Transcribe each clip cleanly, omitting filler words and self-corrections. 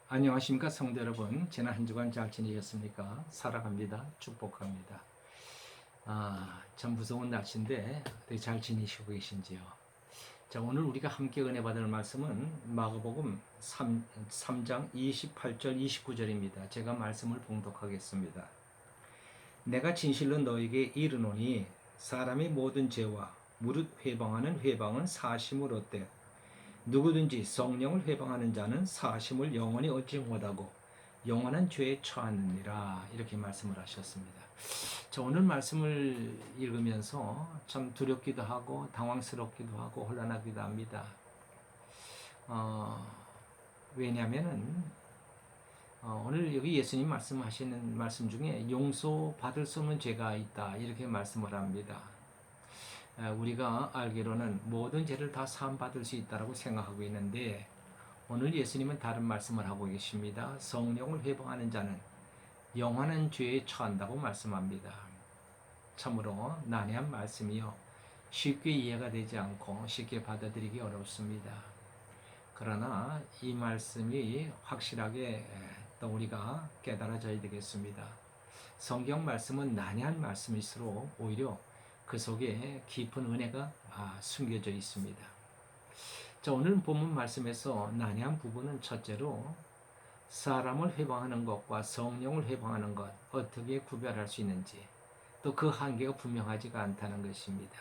안녕하십니까 성도 여러분. 지난 한 주간 잘 지내셨습니까? 사랑합니다. 축복합니다. 참 무서운 날씨인데 어떻게 잘 지내시고 계신지요? 자, 오늘 우리가 함께 은혜 받을 말씀은 마가복음 3장 28절 29절입니다. 제가 말씀을 봉독하겠습니다. 내가 진실로 너에게 이르노니 사람의 모든 죄와 무릇 회방하는 회방은 사심을 얻되 누구든지 성령을 회방하는 자는 사심을 영원히 얻지 못하고 영원한 죄에 처하느니라. 이렇게 말씀을 하셨습니다. 자, 오늘 말씀을 읽으면서 참 두렵기도 하고 당황스럽기도 하고 혼란하기도 합니다. 왜냐하면은 오늘 여기 예수님 말씀하시는 말씀 중에 용서받을 수 없는 죄가 있다 이렇게 말씀을 합니다. 우리가 알기로는 모든 죄를 다 사함받을 수 있다고 생각하고 있는데 오늘 예수님은 다른 말씀을 하고 계십니다. 성령을 회방하는 자는 영원한 죄에 처한다고 말씀합니다. 참으로 난해한 말씀이요. 쉽게 이해가 되지 않고 쉽게 받아들이기 어렵습니다. 그러나 이 말씀이 확실하게 또 우리가 깨달아져야 되겠습니다. 성경 말씀은 난해한 말씀일수록 오히려 그 속에 깊은 은혜가 숨겨져 있습니다. 자, 오늘 본문 말씀에서 난해한 부분은 첫째로 사람을 회방하는 것과 성령을 회방하는 것 어떻게 구별할 수 있는지 또 그 한계가 분명하지가 않다는 것입니다.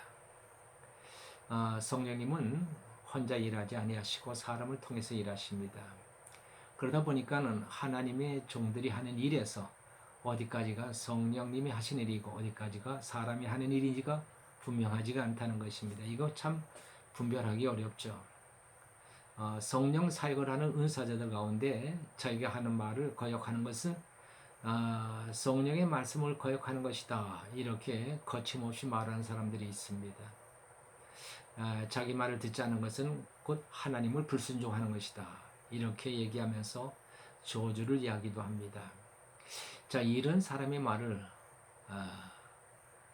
성령님은 혼자 일하지 아니하시고 사람을 통해서 일하십니다. 그러다 보니까는 하나님의 종들이 하는 일에서 어디까지가 성령님이 하신 일이고 어디까지가 사람이 하는 일인지가 분명하지가 않다는 것입니다. 이거 참 분별하기 어렵죠. 성령 사역을 하는 은사자들 가운데 자기가 하는 말을 거역하는 것은 성령의 말씀을 거역하는 것이다 이렇게 거침없이 말하는 사람들이 있습니다. 자기 말을 듣지 않는 것은 곧 하나님을 불순종하는 것이다 이렇게 얘기하면서 저주를 이야기도 합니다. 자, 이런 사람의 말을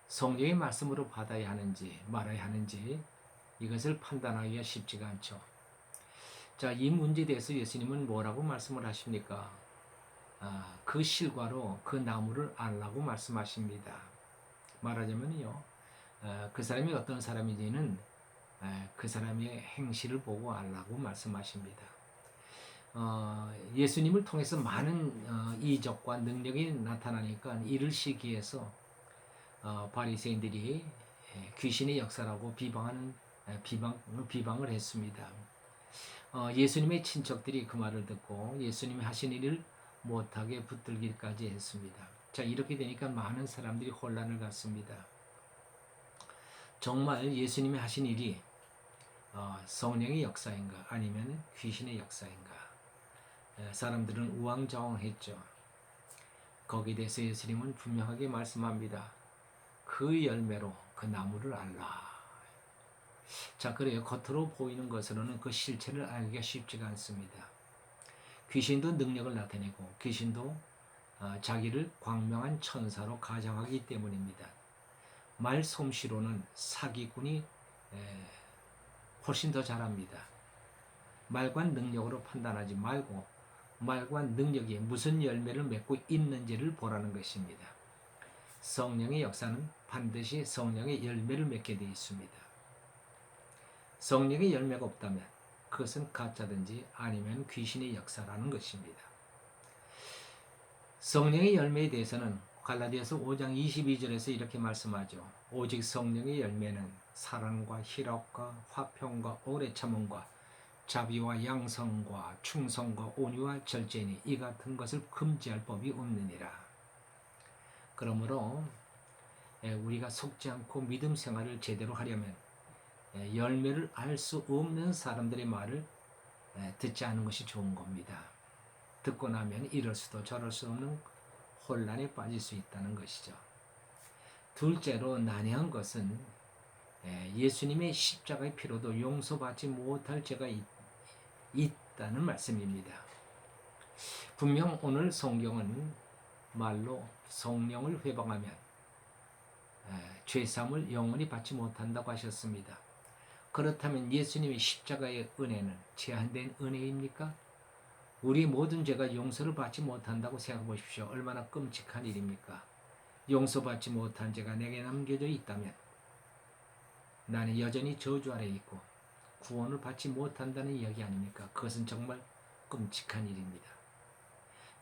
성령의 말씀으로 받아야 하는지 말아야 하는지 이것을 판단하기가 쉽지가 않죠. 자, 이 문제에 대해서 예수님은 뭐라고 말씀을 하십니까? 그 실과로 그 나무를 알라고 말씀하십니다. 말하자면요, 그 사람이 어떤 사람인지는 그 사람의 행실을 보고 알라고 말씀하십니다. 예수님을 통해서 많은 이적과 능력이 나타나니까 이를 시기해서 바리새인들이 귀신의 역사라고 비방을 했습니다. 예수님의 친척들이 그 말을 듣고 예수님이 하신 일을 못하게 붙들기까지 했습니다. 자, 이렇게 되니까 많은 사람들이 혼란을 갖습니다. 정말 예수님이 하신 일이 성령의 역사인가 아니면 귀신의 역사인가? 사람들은 우왕좌왕했죠. 거기에 대해서 예수님은 분명하게 말씀합니다. 그 열매로 그 나무를 알라. 자, 그래요. 겉으로 보이는 것으로는 그 실체를 알기가 쉽지가 않습니다. 귀신도 능력을 나타내고 귀신도 자기를 광명한 천사로 가장하기 때문입니다. 말솜씨로는 사기꾼이 훨씬 더 잘합니다. 말과 능력으로 판단하지 말고 말과 능력이 무슨 열매를 맺고 있는지를 보라는 것입니다. 성령의 역사는 반드시 성령의 열매를 맺게 되어 있습니다. 성령의 열매가 없다면 그것은 가짜든지 아니면 귀신의 역사라는 것입니다. 성령의 열매에 대해서는 갈라디아서 5장 22절에서 이렇게 말씀하죠. 오직 성령의 열매는 사랑과 희락과 화평과 오래 참음과 자비와 양성과 충성과 온유와 절제니 이 같은 것을 금지할 법이 없느니라. 그러므로 우리가 속지 않고 믿음 생활을 제대로 하려면 열매를 알 수 없는 사람들의 말을 듣지 않은 것이 좋은 겁니다. 듣고 나면 이럴 수도 저럴 수 없는 혼란에 빠질 수 있다는 것이죠. 둘째로 난해한 것은 예수님의 십자가의 피로도 용서받지 못할 죄가 있다는 말씀입니다. 분명 오늘 성경은 말로 성령을 회방하면 죄사함을 영원히 받지 못한다고 하셨습니다. 그렇다면 예수님의 십자가의 은혜는 제한된 은혜입니까? 우리 모든 죄가 용서를 받지 못한다고 생각해 보십시오. 얼마나 끔찍한 일입니까? 용서받지 못한 죄가 내게 남겨져 있다면 나는 여전히 저주 아래 있고 구원을 받지 못한다는 이야기 아닙니까? 그것은 정말 끔찍한 일입니다.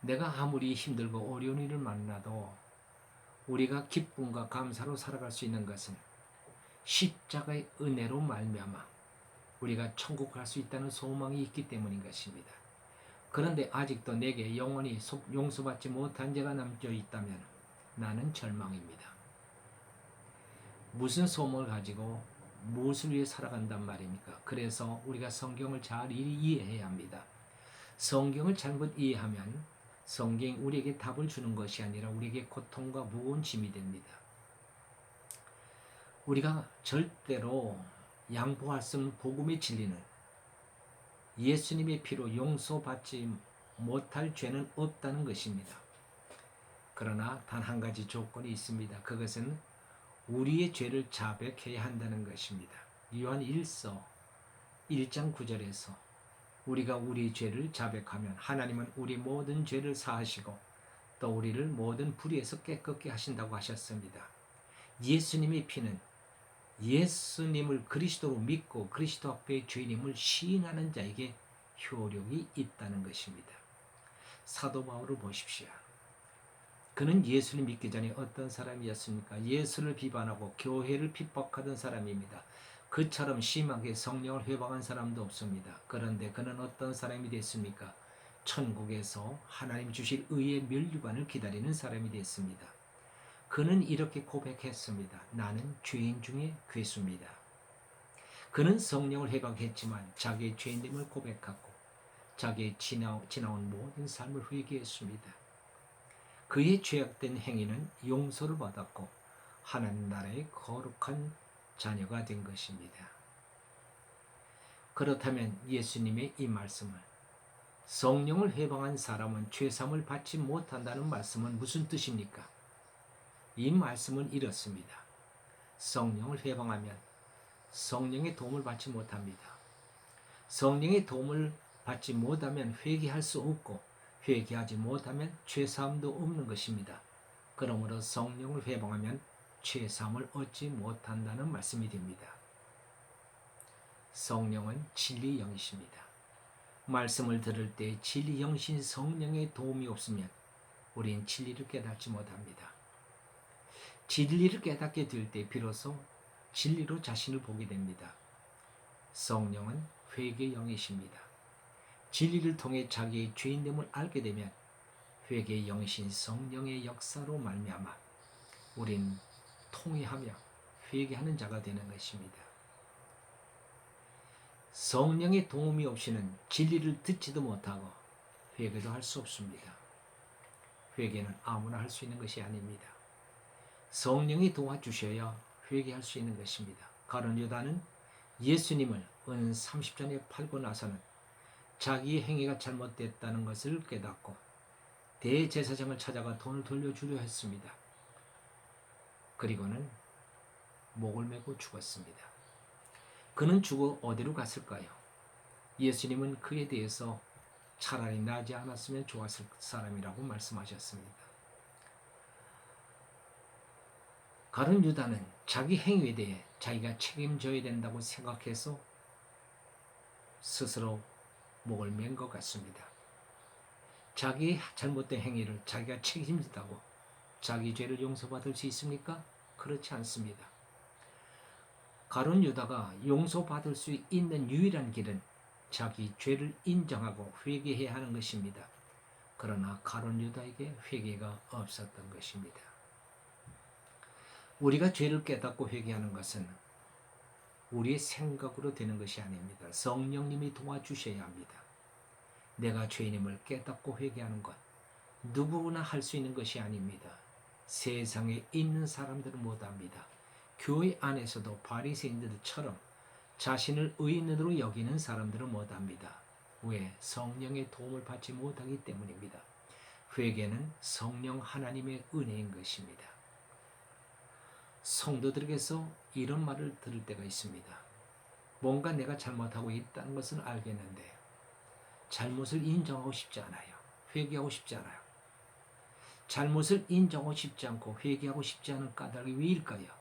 내가 아무리 힘들고 어려운 일을 만나도 우리가 기쁨과 감사로 살아갈 수 있는 것은 십자가의 은혜로 말미암아 우리가 천국 갈 수 있다는 소망이 있기 때문인 것입니다. 그런데 아직도 내게 영원히 용서받지 못한 죄가 남겨 있다면 나는 절망입니다. 무슨 소망을 가지고 무엇을 위해 살아간단 말입니까? 그래서 우리가 성경을 잘 이해해야 합니다. 성경을 잘못 이해하면 성경이 우리에게 답을 주는 것이 아니라 우리에게 고통과 무거운 짐이 됩니다. 우리가 절대로 양보할 수 없는 복음의 진리는 예수님의 피로 용서받지 못할 죄는 없다는 것입니다. 그러나 단 한 가지 조건이 있습니다. 그것은 우리의 죄를 자백해야 한다는 것입니다. 요한 1서 1장 9절에서 우리가 우리 죄를 자백하면 하나님은 우리 모든 죄를 사하시고 또 우리를 모든 불의에서 깨끗게 하신다고 하셨습니다. 예수님의 피는 예수님을 그리스도로 믿고 그리스도 앞에 죄인임을 시인하는 자에게 효력이 있다는 것입니다. 사도 바울을 보십시오. 그는 예수를 믿기 전에 어떤 사람이었습니까? 예수를 비판하고 교회를 핍박하던 사람입니다. 그처럼 심하게 성령을 회방한 사람도 없습니다. 그런데 그는 어떤 사람이 됐습니까? 천국에서 하나님 주실 의의 면류관을 기다리는 사람이 됐습니다. 그는 이렇게 고백했습니다. 나는 죄인 중에 괴수입니다. 그는 성령을 회방했지만 자기의 죄인됨을 고백하고 자기의 지나온 모든 삶을 회개했습니다. 그의 죄악된 행위는 용서를 받았고 하나님 나라의 거룩한 자녀가 된 것입니다. 그렇다면 예수님의 이 말씀을 성령을 회방한 사람은 죄사함을 받지 못한다는 말씀은 무슨 뜻입니까? 이 말씀은 이렇습니다. 성령을 회방하면 성령의 도움을 받지 못합니다. 성령의 도움을 받지 못하면 회개할 수 없고 회개하지 못하면 죄사함도 없는 것입니다. 그러므로 성령을 회방하면 죄사함을 얻지 못한다는 말씀이 됩니다. 성령은 진리 영이십니다. 말씀을 들을 때 진리 영신 성령의 도움이 없으면 우린 진리를 깨닫지 못합니다. 진리를 깨닫게 될 때 비로소 진리로 자신을 보게 됩니다. 성령은 회개의 영이십니다. 진리를 통해 자기의 죄인됨을 알게 되면 회개의 영이신 성령의 역사로 말미암아 우린 통회하며 회개하는 자가 되는 것입니다. 성령의 도움이 없이는 진리를 듣지도 못하고 회개도 할 수 없습니다. 회개는 아무나 할 수 있는 것이 아닙니다. 성령이 도와주셔야 회개할 수 있는 것입니다. 가룟 유다는 예수님을 은 30전에 팔고 나서는 자기의 행위가 잘못됐다는 것을 깨닫고 대제사장을 찾아가 돈을 돌려주려 했습니다. 그리고는 목을 메고 죽었습니다. 그는 죽어 어디로 갔을까요? 예수님은 그에 대해서 차라리 나지 않았으면 좋았을 사람이라고 말씀하셨습니다. 가룟 유다는 자기 행위에 대해 자기가 책임져야 된다고 생각해서 스스로 목을 맨 것 같습니다. 자기의 잘못된 행위를 자기가 책임진다고 자기 죄를 용서받을 수 있습니까? 그렇지 않습니다. 가룟 유다가 용서받을 수 있는 유일한 길은 자기 죄를 인정하고 회개해야 하는 것입니다. 그러나 가룟 유다에게 회개가 없었던 것입니다. 우리가 죄를 깨닫고 회개하는 것은 우리의 생각으로 되는 것이 아닙니다. 성령님이 도와주셔야 합니다. 내가 죄인임을 깨닫고 회개하는 것 누구나 할 수 있는 것이 아닙니다. 세상에 있는 사람들은 못합니다. 교회 안에서도 바리새인들처럼 자신을 의인으로 여기는 사람들은 못합니다. 왜? 성령의 도움을 받지 못하기 때문입니다. 회개는 성령 하나님의 은혜인 것입니다. 성도들에게서 이런 말을 들을 때가 있습니다. 뭔가 내가 잘못하고 있다는 것은 알겠는데 잘못을 인정하고 싶지 않아요. 회개하고 싶지 않아요. 잘못을 인정하고 싶지 않고 회개하고 싶지 않은 까닭이 왜일까요?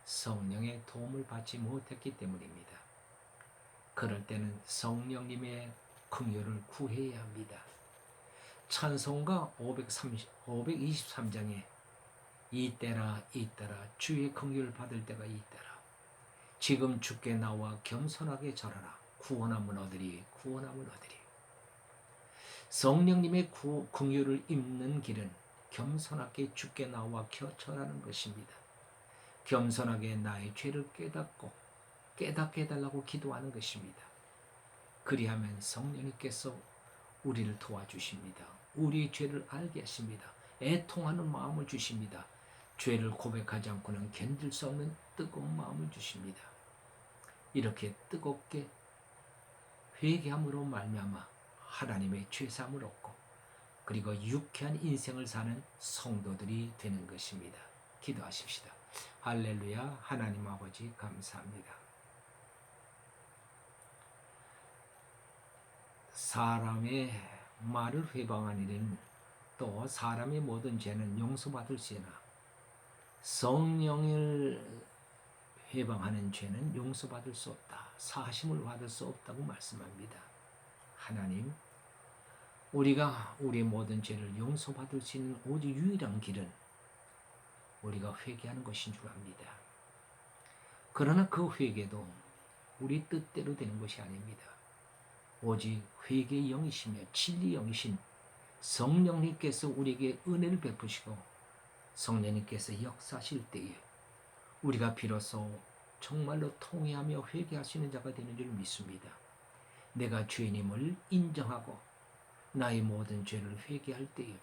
성령의 도움을 받지 못했기 때문입니다. 그럴 때는 성령님의 긍휼을 구해야 합니다. 찬송가 523장에 이때라 주의 긍휼을 받을 때가 이때라. 지금 주께 나와 겸손하게 절하라. 구원함을 얻으리. 성령님의 긍휼을 입는 길은 겸손하게 주께 나와 절하는 것입니다. 겸손하게 나의 죄를 깨닫게 해달라고 기도하는 것입니다. 그리하면 성령님께서 우리를 도와주십니다. 우리의 죄를 알게 하십니다. 애통하는 마음을 주십니다. 죄를 고백하지 않고는 견딜 수 없는 뜨거운 마음을 주십니다. 이렇게 뜨겁게 회개함으로 말미암아 하나님의 죄사함을 얻고 그리고 유쾌한 인생을 사는 성도들이 되는 것입니다. 기도하십시다. 할렐루야. 하나님 아버지 감사합니다. 사람의 말을 회방하는 일은 또 사람의 모든 죄는 용서받을지어나 성령을 회방하는 죄는 용서받을 수 없다. 사하심을 받을 수 없다고 말씀합니다. 하나님, 우리가 우리의 모든 죄를 용서받을 수 있는 오직 유일한 길은 우리가 회개하는 것인 줄 압니다. 그러나 그 회개도 우리 뜻대로 되는 것이 아닙니다. 오직 회개의 영이시며 진리의 영이신 성령님께서 우리에게 은혜를 베푸시고 성령님께서 역사하실 때에 우리가 비로소 정말로 통회하며 회개할 수 있는 자가 되는 줄 믿습니다. 내가 죄인임을 인정하고 나의 모든 죄를 회개할 때에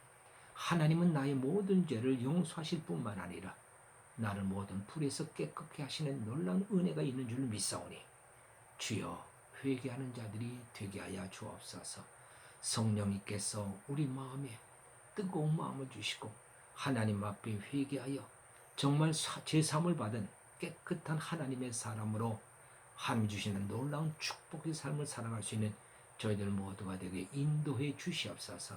하나님은 나의 모든 죄를 용서하실 뿐만 아니라 나를 모든 불에서 깨끗게 하시는 놀라운 은혜가 있는 줄 믿사오니 주여 회개하는 자들이 되게 하여 주옵소서. 성령님께서 우리 마음에 뜨거운 마음을 주시고 하나님 앞에 회개하여 정말 제사함을 받은 깨끗한 하나님의 사람으로 하나님 주시는 놀라운 축복의 삶을 살아갈 수 있는 저희들 모두가 되게 인도해 주시옵소서.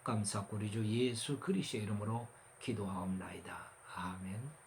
감사하고 우리 주 예수 그리스도의 이름으로 기도하옵나이다. 아멘.